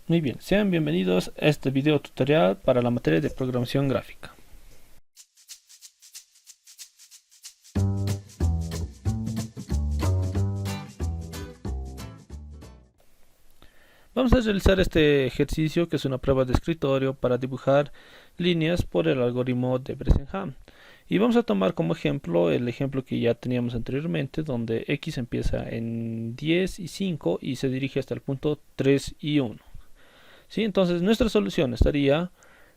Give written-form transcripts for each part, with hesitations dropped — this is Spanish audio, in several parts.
Muy bien, sean bienvenidos a este video tutorial para la materia de programación gráfica. Vamos a realizar este ejercicio, que es una prueba de escritorio para dibujar líneas por el algoritmo de Bresenham. Y vamos a tomar como ejemplo el ejemplo que ya teníamos anteriormente, donde x empieza en 10 y 5 y se dirige hasta el punto 3 y 1. ¿Sí? Entonces nuestra solución estaría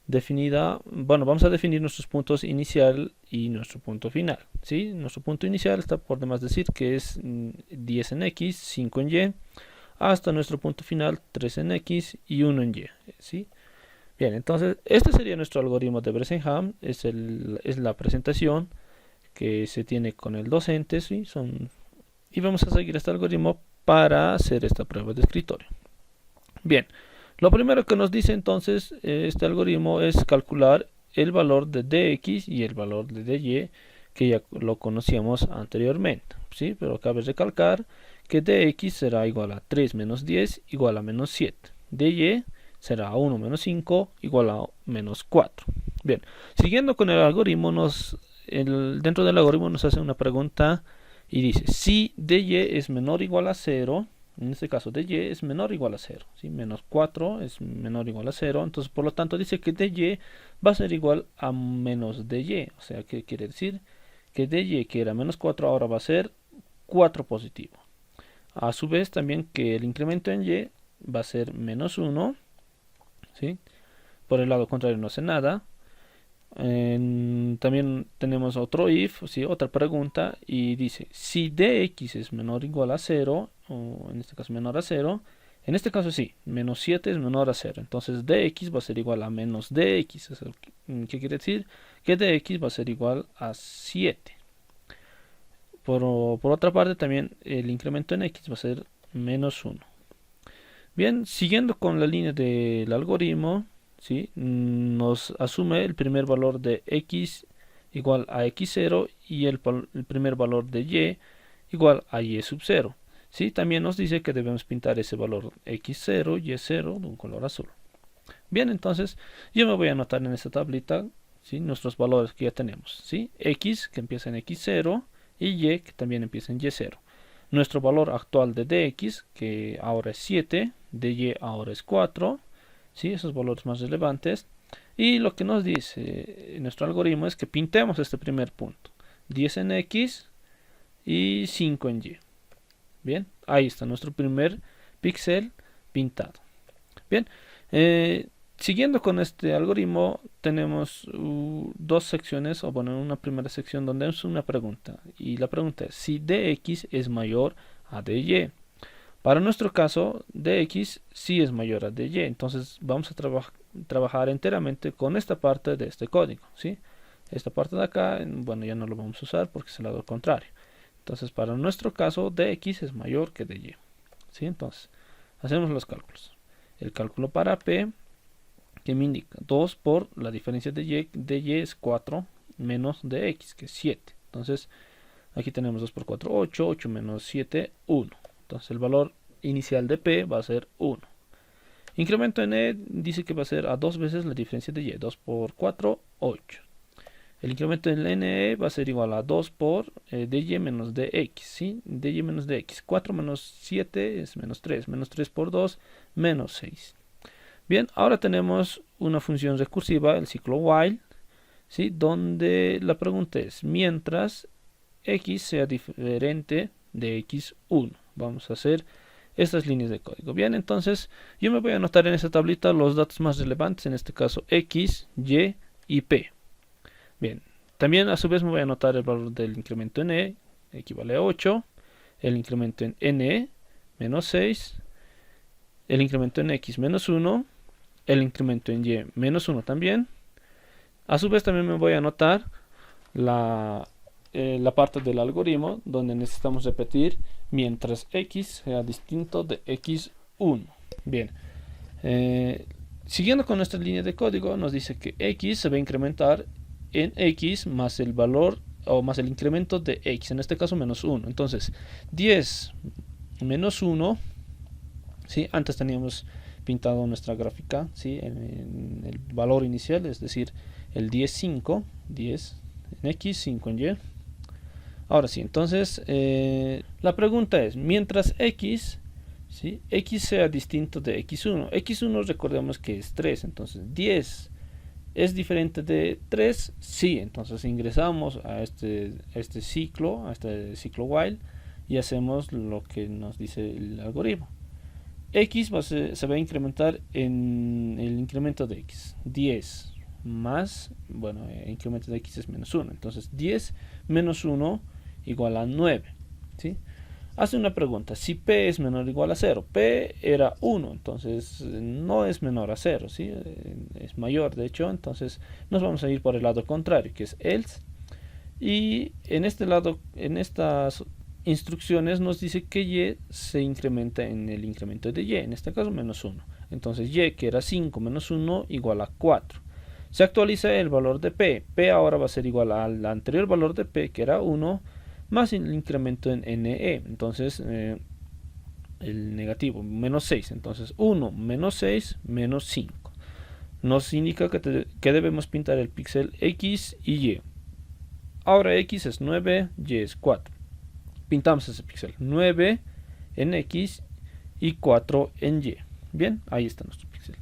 definida, bueno, vamos a definir nuestros puntos inicial y nuestro punto final. ¿Sí? Nuestro punto inicial está por demás decir que es 10 en x, 5 en y, hasta nuestro punto final 3 en x y 1 en y. ¿Sí? Bien, entonces este sería nuestro algoritmo de Bresenham, es la presentación que se tiene con el docente, ¿sí? Y vamos a seguir este algoritmo para hacer esta prueba de escritorio. Bien, lo primero que nos dice entonces este algoritmo es calcular el valor de dx y el valor de dy, que ya lo conocíamos anteriormente, ¿sí? Pero cabe recalcar que dx será igual a 3 menos 10 igual a menos 7. dy será 1 menos 5 igual a menos 4. Bien, siguiendo con el algoritmo, dentro del algoritmo nos hace una pregunta y dice, si dy es menor o igual a 0, en este caso dy es menor o igual a 0, ¿sí? Menos 4 es menor o igual a 0, entonces por lo tanto dice que dy va a ser igual a menos dy, o sea, ¿qué quiere decir? Que dy, que era menos 4, ahora va a ser 4 positivo. A su vez también que el incremento en y va a ser menos 1, ¿sí? Por el lado contrario no hace nada. También tenemos otro if, ¿sí? Otra pregunta, y dice, si dx es menor o igual a 0, o en este caso menor a 0, en este caso sí, menos 7 es menor a 0, entonces dx va a ser igual a menos dx. ¿Qué quiere decir? Que dx va a ser igual a 7. Por otra parte también el incremento en x va a ser menos 1. Bien, siguiendo con la línea del algoritmo, ¿sí? Nos asume el primer valor de x igual a x0 y el primer valor de y igual a y sub 0. ¿Sí? También nos dice que debemos pintar ese valor x0 y y0 de un color azul. Bien, entonces yo me voy a anotar en esta tablita, ¿sí? Nuestros valores que ya tenemos, ¿sí? X, que empieza en x0, y y, que también empieza en y0. Nuestro valor actual de dx, que ahora es 7, dy ahora es 4, ¿sí? Esos valores más relevantes. Y lo que nos dice nuestro algoritmo es que pintemos este primer punto, 10 en x y 5 en y. Bien, ahí está nuestro primer píxel pintado. Bien, siguiendo con este algoritmo, tenemos dos secciones, o bueno, una primera sección donde es una pregunta. Y la pregunta es si dx es mayor a dy. Para nuestro caso, dx sí es mayor a dy. Entonces vamos a trabajar enteramente con esta parte de este código, ¿sí? Esta parte de acá, bueno, ya no lo vamos a usar porque es el lado contrario. Entonces, para nuestro caso, dx es mayor que dy, ¿sí? Entonces, hacemos los cálculos. El cálculo para p, que me indica 2 por la diferencia de y es 4 menos dx, que es 7. Entonces, aquí tenemos 2 por 4, 8, 8 menos 7, 1. Entonces, el valor inicial de p va a ser 1. Incremento en e dice que va a ser a 2 veces la diferencia de y, 2 por 4, 8. El incremento en NE va a ser igual a 2 por dy menos dx, ¿sí? dy menos dx. 4 menos 7 es menos 3. Menos 3 por 2, menos 6. Bien, ahora tenemos una función recursiva, el ciclo while, ¿sí? Donde la pregunta es, mientras x sea diferente de x1. Vamos a hacer estas líneas de código. Bien, entonces yo me voy a anotar en esta tablita los datos más relevantes, en este caso x, y y p. Bien, también a su vez me voy a anotar el valor del incremento en e, equivale a 8, el incremento en ne, menos 6, el incremento en x, menos 1, el incremento en y, menos 1 también. A su vez también me voy a anotar la parte del algoritmo donde necesitamos repetir mientras x sea distinto de x1. Bien, siguiendo con nuestra línea de código, nos dice que x se va a incrementar en x más el valor o más el incremento de x, en este caso menos 1. Entonces 10 menos 1, ¿sí? Antes teníamos pintado nuestra gráfica, ¿sí? En el valor inicial, es decir, el 10, 5, 10 en X, 5 en Y. Ahora sí, entonces la pregunta es, mientras X, ¿sí? X sea distinto de X1, X1 recordemos que es 3, entonces 10 es diferente de 3, sí, entonces ingresamos a este ciclo while y hacemos lo que nos dice el algoritmo. X se va a incrementar en el incremento de X, 10 más, bueno, el incremento de X es menos 1, entonces 10 menos 1 igual a 9, ¿sí? Hace una pregunta, si P es menor o igual a 0, P era 1, entonces no es menor a 0, ¿sí? Es mayor de hecho, entonces nos vamos a ir por el lado contrario, que es else, y en este lado, en estas instrucciones nos dice que Y se incrementa en el incremento de Y, en este caso menos 1, entonces Y que era 5 menos 1 igual a 4, se actualiza el valor de P, P ahora va a ser igual al anterior valor de P que era 1, más el incremento en NE, entonces el negativo, menos 6, entonces 1 menos 6 menos 5, nos indica que debemos pintar el píxel X y Y. Ahora X es 9, Y es 4, pintamos ese píxel 9 en X y 4 en Y. Bien, ahí está nuestro píxel.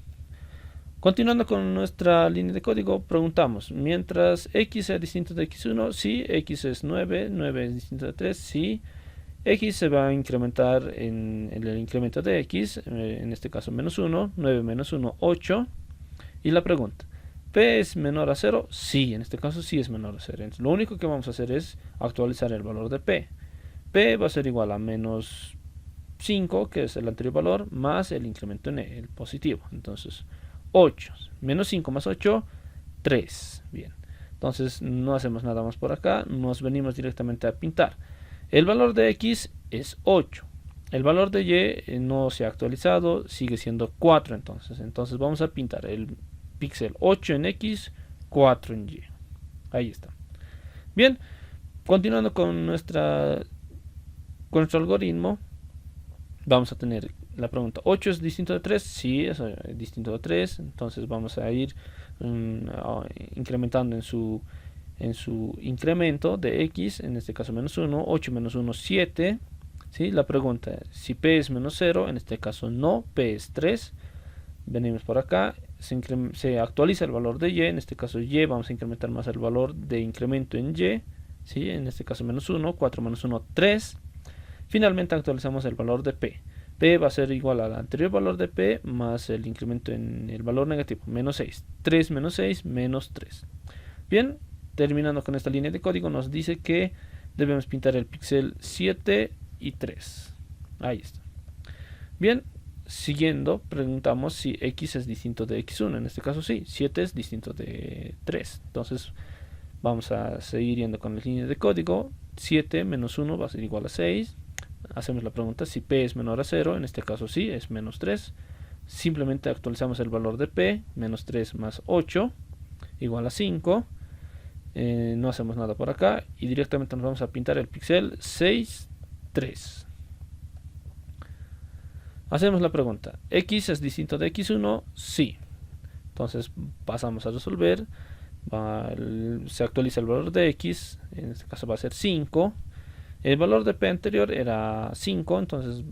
Continuando con nuestra línea de código, preguntamos, mientras X sea distinto de X1, sí, X es 9, 9 es distinto de 3, sí, X se va a incrementar en el incremento de X, en este caso menos 1, 9 menos 1, 8, y la pregunta, ¿P es menor a 0? Sí, en este caso sí es menor a 0, entonces, lo único que vamos a hacer es actualizar el valor de P. P va a ser igual a menos 5, que es el anterior valor, más el incremento en el positivo, entonces 8, menos 5 más 8, 3, bien, entonces no hacemos nada más por acá, nos venimos directamente a pintar, el valor de X es 8, el valor de Y no se ha actualizado, sigue siendo 4, entonces vamos a pintar el píxel 8 en X, 4 en Y, ahí está. Bien, continuando con nuestro algoritmo, vamos a tener la pregunta, 8 es distinto de 3, sí, es distinto de 3, entonces vamos a ir incrementando en su incremento de X, en este caso menos 1, 8 menos 1, 7, ¿sí? La pregunta, si P es menos 0, en este caso no, P es 3, venimos por acá, se actualiza el valor de Y, en este caso Y, vamos a incrementar más el valor de incremento en Y, ¿sí? En este caso menos 1, 4 menos 1, 3, finalmente actualizamos el valor de P. P va a ser igual al anterior valor de P más el incremento en el valor negativo, menos 6. 3 menos 6, menos 3. Bien, terminando con esta línea de código, nos dice que debemos pintar el píxel 7 y 3. Ahí está. Bien, siguiendo, preguntamos si X es distinto de X1. En este caso sí, 7 es distinto de 3. Entonces, vamos a seguir yendo con la línea de código. 7 menos 1 va a ser igual a 6. Hacemos la pregunta si P es menor a 0, en este caso sí, es menos 3. Simplemente actualizamos el valor de P, menos 3 más 8, igual a 5. No hacemos nada por acá y directamente nos vamos a pintar el píxel 6, 3. Hacemos la pregunta, ¿X es distinto de X1? Sí. Entonces pasamos a resolver. Se actualiza el valor de X, en este caso va a ser 5. El valor de P anterior era 5, entonces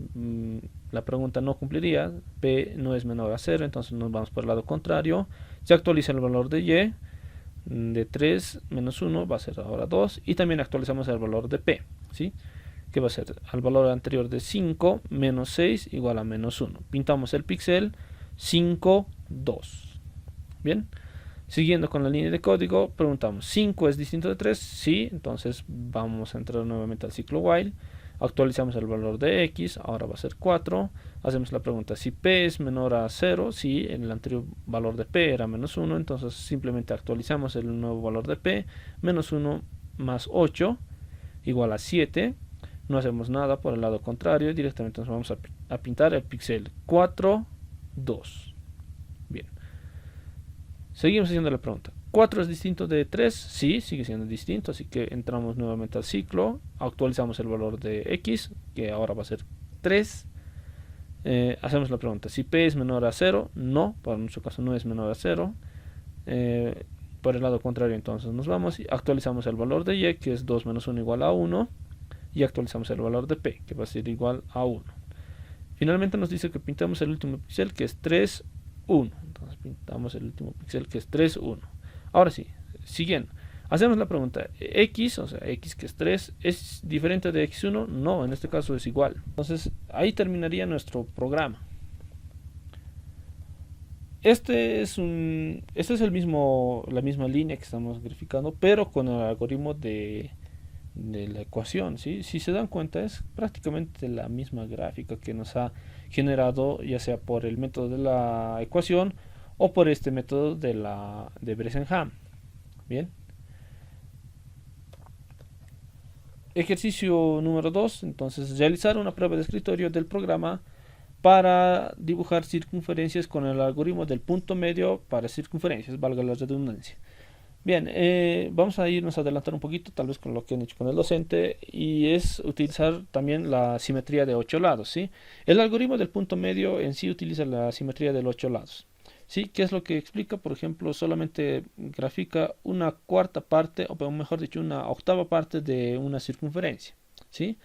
la pregunta no cumpliría. P no es menor a 0, entonces nos vamos por el lado contrario. Se actualiza el valor de Y, de 3 menos 1 va a ser ahora 2. Y también actualizamos el valor de P, ¿sí? Que va a ser al valor anterior de 5 menos 6 igual a menos 1. Pintamos el píxel 5, 2. Bien. Siguiendo con la línea de código, preguntamos, ¿5 es distinto de 3? Sí, entonces vamos a entrar nuevamente al ciclo while, actualizamos el valor de X, ahora va a ser 4, hacemos la pregunta, si P es menor a 0, sí, el anterior valor de P era menos 1, entonces simplemente actualizamos el nuevo valor de P, menos 1 más 8, igual a 7, no hacemos nada por el lado contrario, directamente nos vamos a pintar el píxel 4, 2. Bien. Seguimos haciendo la pregunta. ¿4 es distinto de 3? Sí, sigue siendo distinto, así que entramos nuevamente al ciclo, actualizamos el valor de X, que ahora va a ser 3. hacemos la pregunta, si P es menor a 0, no, para nuestro caso no es menor a 0. Por el lado contrario, entonces nos vamos y actualizamos el valor de Y, que es 2 menos 1 igual a 1, y actualizamos el valor de P, que va a ser igual a 1. Finalmente nos dice que pintamos el último píxel, que es 3, 1. Entonces pintamos el último píxel, que es 3, 1. Ahora sí, siguiendo. Hacemos la pregunta, X, o sea, X que es 3, ¿es diferente de X1? No, en este caso es igual. Entonces, ahí terminaría nuestro programa. Este es la misma línea que estamos graficando, pero con el algoritmo de la ecuación, ¿sí? Si se dan cuenta, es prácticamente la misma gráfica que nos ha generado, ya sea por el método de la ecuación o por este método de Bresenham. Bien. Ejercicio número 2, entonces realizar una prueba de escritorio del programa para dibujar circunferencias con el algoritmo del punto medio para circunferencias, valga la redundancia. Bien, vamos a irnos a adelantar un poquito, tal vez con lo que han hecho con el docente, y es utilizar también la simetría de 8 lados, ¿sí? El algoritmo del punto medio en sí utiliza la simetría de 8 lados, ¿sí? ¿Qué es lo que explica? Por ejemplo, solamente grafica una cuarta parte, o mejor dicho, una octava parte de una circunferencia, ¿sí?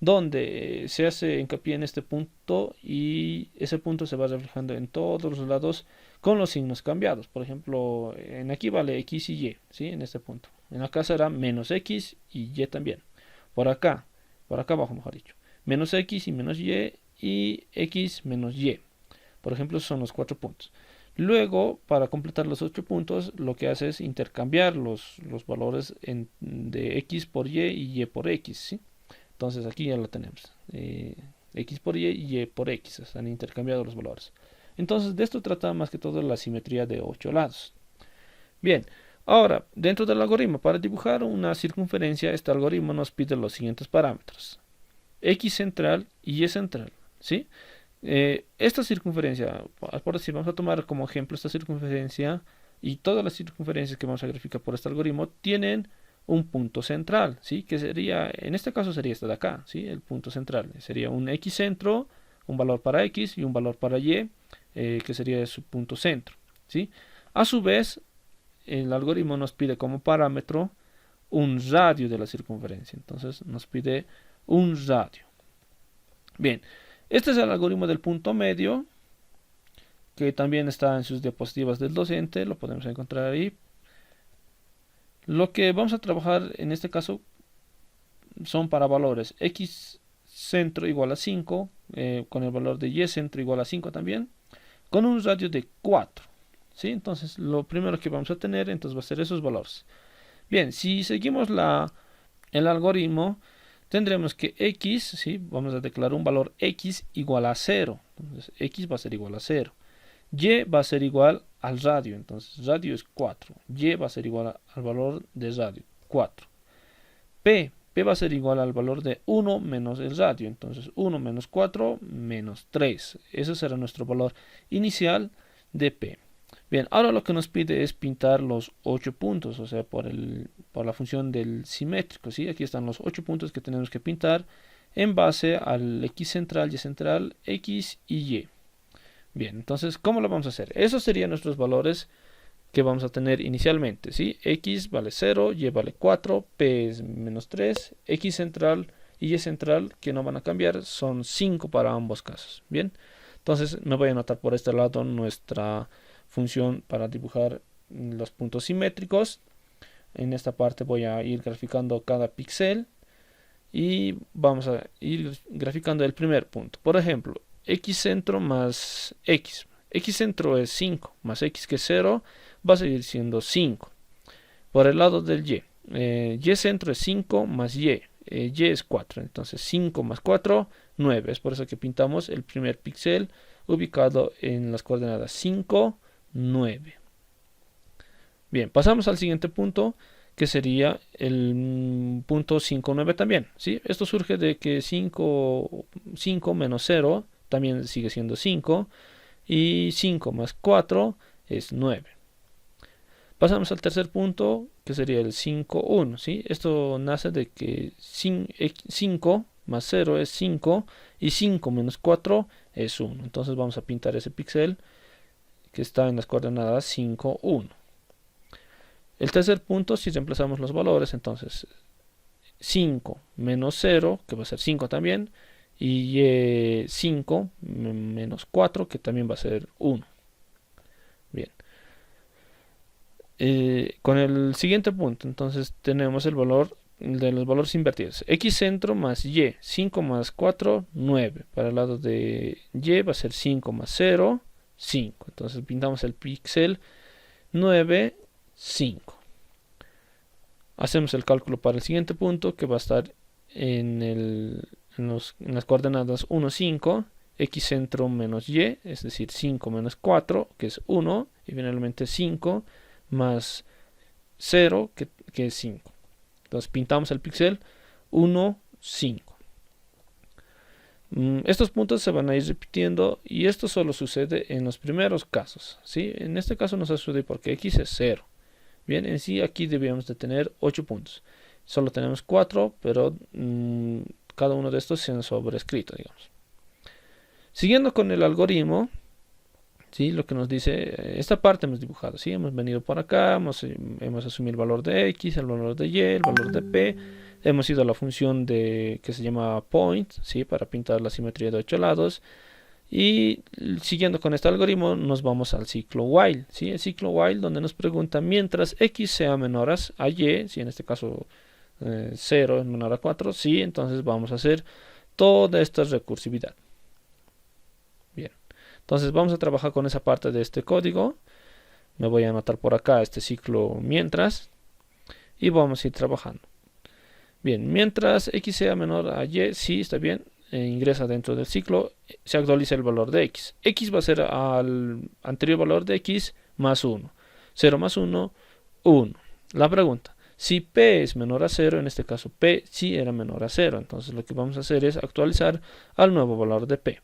Donde se hace hincapié en este punto y ese punto se va reflejando en todos los lados con los signos cambiados. Por ejemplo, en aquí vale X y Y, ¿sí? En este punto. En acá será menos X y Y también. Por acá abajo mejor dicho, menos X y menos y X menos Y. Por ejemplo, esos son los 4 puntos. Luego, para completar los 8 puntos, lo que hace es intercambiar los valores de X por y Y por X, ¿sí? Entonces aquí ya lo tenemos. X por y por X. Se han intercambiado los valores. Entonces de esto trata más que todo la simetría de 8 lados. Bien, ahora dentro del algoritmo, para dibujar una circunferencia, este algoritmo nos pide los siguientes parámetros. X central y Y central. ¿Sí? Esta circunferencia, por decir, vamos a tomar como ejemplo esta circunferencia y todas las circunferencias que vamos a graficar por este algoritmo tienen un punto central, ¿sí? Que sería, en este caso sería este de acá, ¿sí? El punto central sería un X centro, un valor para X y un valor para Y, que sería su punto centro, ¿sí? A su vez, el algoritmo nos pide como parámetro un radio de la circunferencia, entonces nos pide un radio. Bien, este es el algoritmo del punto medio, que también está en sus diapositivas del docente, lo podemos encontrar ahí. Lo que vamos a trabajar en este caso son para valores X centro igual a 5, con el valor de Y centro igual a 5 también, con un radio de 4. ¿Sí? Entonces lo primero que vamos a tener entonces va a ser esos valores. Bien, si seguimos el algoritmo, tendremos que X, ¿sí? Vamos a declarar un valor X igual a 0. Entonces X va a ser igual a 0. Y va a ser igual al radio, entonces radio es 4. Y va a ser igual al valor de radio, 4. P va a ser igual al valor de 1 menos el radio, entonces 1 menos 4 menos 3. Ese será nuestro valor inicial de P. Bien, ahora lo que nos pide es pintar los 8 puntos, o sea, por la función del simétrico, ¿sí? Aquí están los 8 puntos que tenemos que pintar en base al X central, Y central, X y Y. Bien, entonces, ¿cómo lo vamos a hacer? Esos serían nuestros valores que vamos a tener inicialmente, ¿sí? X vale 0, Y vale 4, P es menos 3, X central y Y central, que no van a cambiar, son 5 para ambos casos. Bien, entonces me voy a anotar por este lado nuestra función para dibujar los puntos simétricos. En esta parte voy a ir graficando cada píxel y vamos a ir graficando el primer punto. Por ejemplo, X centro más X. X centro es 5, más X que es 0, va a seguir siendo 5. Por el lado del Y. Y centro es 5 más Y. Y es 4, entonces 5 más 4, 9. Es por eso que pintamos el primer píxel ubicado en las coordenadas 5, 9. Bien, pasamos al siguiente punto, que sería el punto 5, 9 también, ¿sí? Esto surge de que 5 menos 0 también sigue siendo 5, y 5 más 4 es 9. Pasamos al tercer punto, que sería el 5, 1, ¿sí? Esto nace de que 5 más 0 es 5 y 5 menos 4 es 1. Entonces vamos a pintar ese píxel que está en las coordenadas 5, 1. El tercer punto, si reemplazamos los valores, entonces 5 menos 0, que va a ser 5 también, y 5 menos 4, que también va a ser 1. Bien. Con el siguiente punto, entonces tenemos el valor de los valores invertidos. X centro más Y, 5 más 4, 9. Para el lado de Y va a ser 5 más 0, 5. Entonces pintamos el píxel 9, 5. Hacemos el cálculo para el siguiente punto, que va a estar en las coordenadas 1, 5. X centro menos Y, es decir, 5 menos 4, que es 1. Y finalmente 5 más 0, que es 5. Entonces pintamos el píxel 1, 5. Estos puntos se van a ir repitiendo y esto solo sucede en los primeros casos, ¿sí? En este caso no sucede porque X es 0. Bien, en sí aquí debíamos de tener 8 puntos. Solo tenemos 4, pero cada uno de estos se han sobrescrito, digamos. Siguiendo con el algoritmo, ¿sí? Lo que nos dice, esta parte hemos dibujado, ¿sí? Hemos venido por acá, hemos asumido el valor de X, el valor de Y, el valor de P. Hemos ido a la función que se llama point, ¿sí? Para pintar la simetría de 8 lados. Y siguiendo con este algoritmo nos vamos al ciclo while, ¿sí? El ciclo while donde nos pregunta mientras X sea menor a Y, ¿sí? En este caso 0 es menor a 4, ¿sí? Entonces vamos a hacer toda esta recursividad. Bien, entonces vamos a trabajar con esa parte de este código. Me voy a anotar por acá este ciclo mientras y vamos a ir trabajando. Bien, mientras X sea menor a Y, sí, está bien, ingresa dentro del ciclo, se actualiza el valor de X. X va a ser al anterior valor de X más 1. 0 más 1, 1. La pregunta, si P es menor a 0, en este caso P sí era menor a 0, entonces lo que vamos a hacer es actualizar al nuevo valor de P,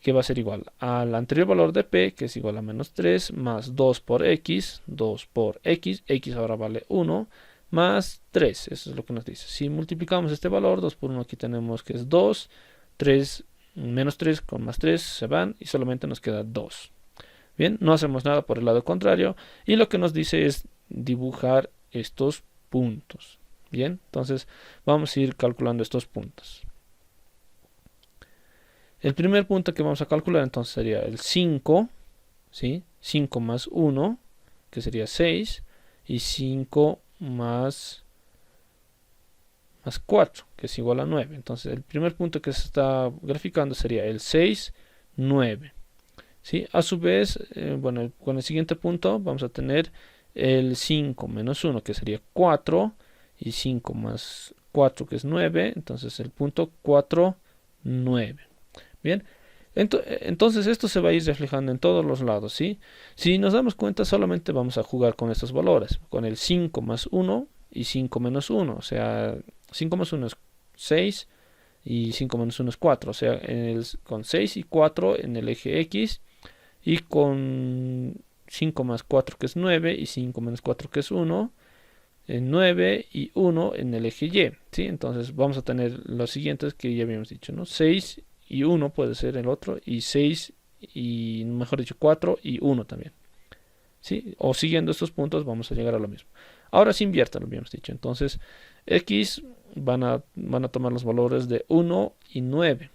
que va a ser igual al anterior valor de P, que es igual a menos 3, más 2 por X, 2 por X, X ahora vale 1, más 3, eso es lo que nos dice. Si multiplicamos este valor, 2 por 1 aquí tenemos que es 2, 3, menos 3 con más 3 se van y solamente nos queda 2. Bien, no hacemos nada por el lado contrario y lo que nos dice es dibujar estos puntos. Bien, entonces vamos a ir calculando estos puntos. El primer punto que vamos a calcular entonces sería el 5, ¿sí? 5 más 1, que sería 6, y 5 más 4, que es igual a 9. Entonces el primer punto que se está graficando sería el 6, 9. ¿Sí? A su vez, bueno, con el siguiente punto vamos a tener el 5 menos 1, que sería 4, y 5 más 4, que es 9. Entonces el punto 4, 9. Bien, entonces esto se va a ir reflejando en todos los lados, ¿sí? Si nos damos cuenta, solamente vamos a jugar con estos valores, con el 5 más 1 y 5 menos 1, o sea, 5 más 1 es 6 y 5 menos 1 es 4, o sea, con 6 y 4 en el eje X y con 5 más 4 que es 9 y 5 menos 4 que es 1, 9 y 1 en el eje Y, ¿sí? Entonces vamos a tener los siguientes que ya habíamos dicho, ¿no? 6 y 1 puede ser el otro, y 6 y mejor dicho 4 y 1 también, ¿sí? O siguiendo estos puntos vamos a llegar a lo mismo. Ahora se invierta, lo habíamos dicho. Entonces X van a tomar los valores de 1 y 9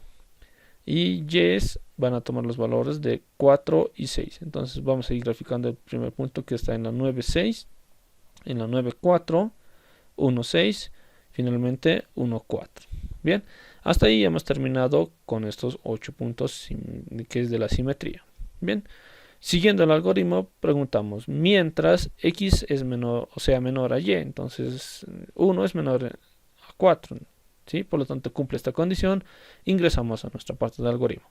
y Y van a tomar los valores de 4 y 6. Entonces vamos a ir graficando el primer punto que está en la 9, 6, en la 9, 4, 1, 6, finalmente 1, 4. Bien, hasta ahí hemos terminado con estos 8 puntos que es de la simetría. Bien, siguiendo el algoritmo preguntamos mientras X es menor, o sea menor a Y, entonces 1 es menor a 4, ¿sí? Por lo tanto cumple esta condición, ingresamos a nuestra parte del algoritmo.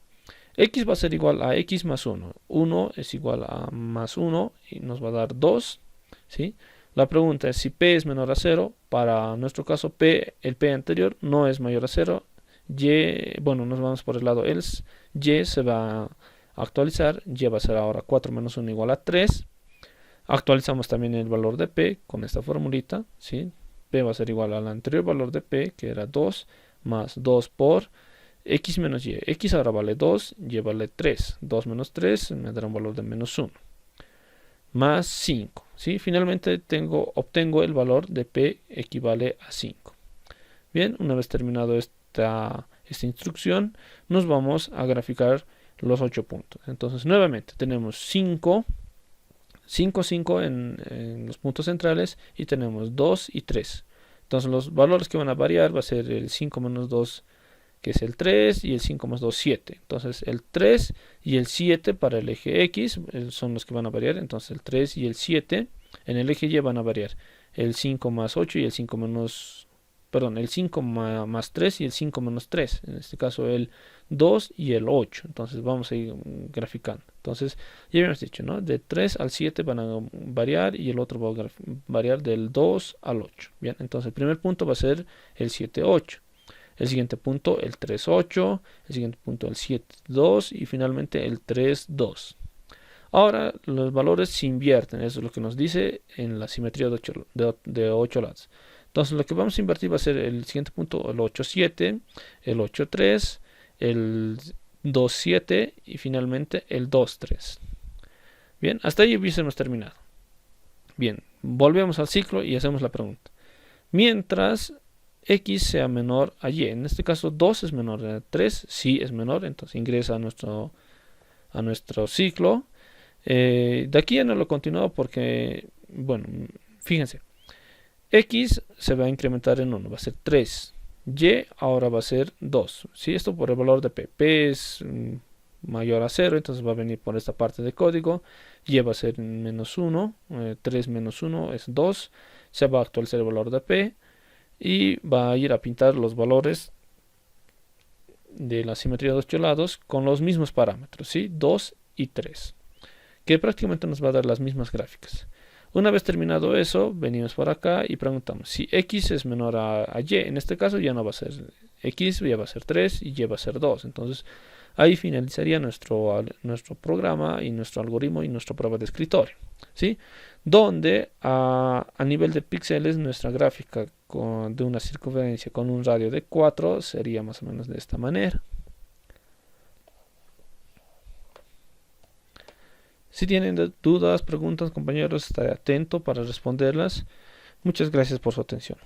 X va a ser igual a X más 1, 1 es igual a más 1 y nos va a dar 2, ¿sí? La pregunta es si P es menor a 0, para nuestro caso el P anterior no es mayor a 0, Y, bueno, nos vamos por el lado else, Y se va a actualizar, Y va a ser ahora 4 menos 1 igual a 3, actualizamos también el valor de P con esta formulita, ¿sí? P va a ser igual al anterior valor de P, que era 2, más 2 por x menos y. X ahora vale 2, y vale 3. 2 menos 3 me dará un valor de menos 1. Más 5. ¿Sí? Finalmente obtengo el valor de P equivale a 5. Bien, una vez terminado esta instrucción, nos vamos a graficar los 8 puntos. Entonces, nuevamente, tenemos 5 en los puntos centrales y tenemos 2 y 3. Entonces, los valores que van a variar va a ser el 5 menos 2, que es el 3, y el 5 más 2, 7. Entonces, el 3 y el 7 para el eje X son los que van a variar. Entonces, el 3 y el 7 en el eje Y van a variar. El 5 más 8 y el 5 menos... Perdón, el 5 más 3 y el 5 menos 3. En este caso, el 2 y el 8. Entonces, vamos a ir graficando. Entonces, ya habíamos dicho, ¿no? De 3 al 7 van a variar y el otro va a variar del 2 al 8. Bien, entonces el primer punto va a ser el 7, 8. El siguiente punto, el 3, 8. El siguiente punto, el 7, 2. Y finalmente el 3, 2. Ahora los valores se invierten. Eso es lo que nos dice en la simetría de 8 lados. Entonces lo que vamos a invertir va a ser el siguiente punto, el 8, 7. El 8, 3. El 2, 7. Y finalmente el 2, 3. Bien, hasta ahí hubiésemos terminado. Bien, volvemos al ciclo y hacemos la pregunta. Mientras x sea menor a y, en este caso 2 es menor a 3, sí es menor, entonces ingresa a nuestro ciclo. De aquí ya no lo continúo porque, bueno, fíjense, x se va a incrementar en 1, va a ser 3, y ahora va a ser 2, ¿sí? Esto por el valor de p. P es mayor a 0, entonces va a venir por esta parte de código, y va a ser menos 1, 3 menos 1 es 2, se va a actualizar el valor de p, y va a ir a pintar los valores de la simetría de 8 lados con los mismos parámetros, ¿sí? 2 y 3, que prácticamente nos va a dar las mismas gráficas. Una vez terminado eso, venimos por acá y preguntamos si x es menor a y. En este caso ya no va a ser x, ya va a ser 3 y y va a ser 2. Entonces ahí finalizaría nuestro programa y nuestro algoritmo y nuestra prueba de escritorio, ¿sí? Donde a nivel de píxeles nuestra gráfica de una circunferencia con un radio de 4 sería más o menos de esta manera. Si tienen dudas, preguntas, compañeros, estaré atento para responderlas. Muchas gracias por su atención.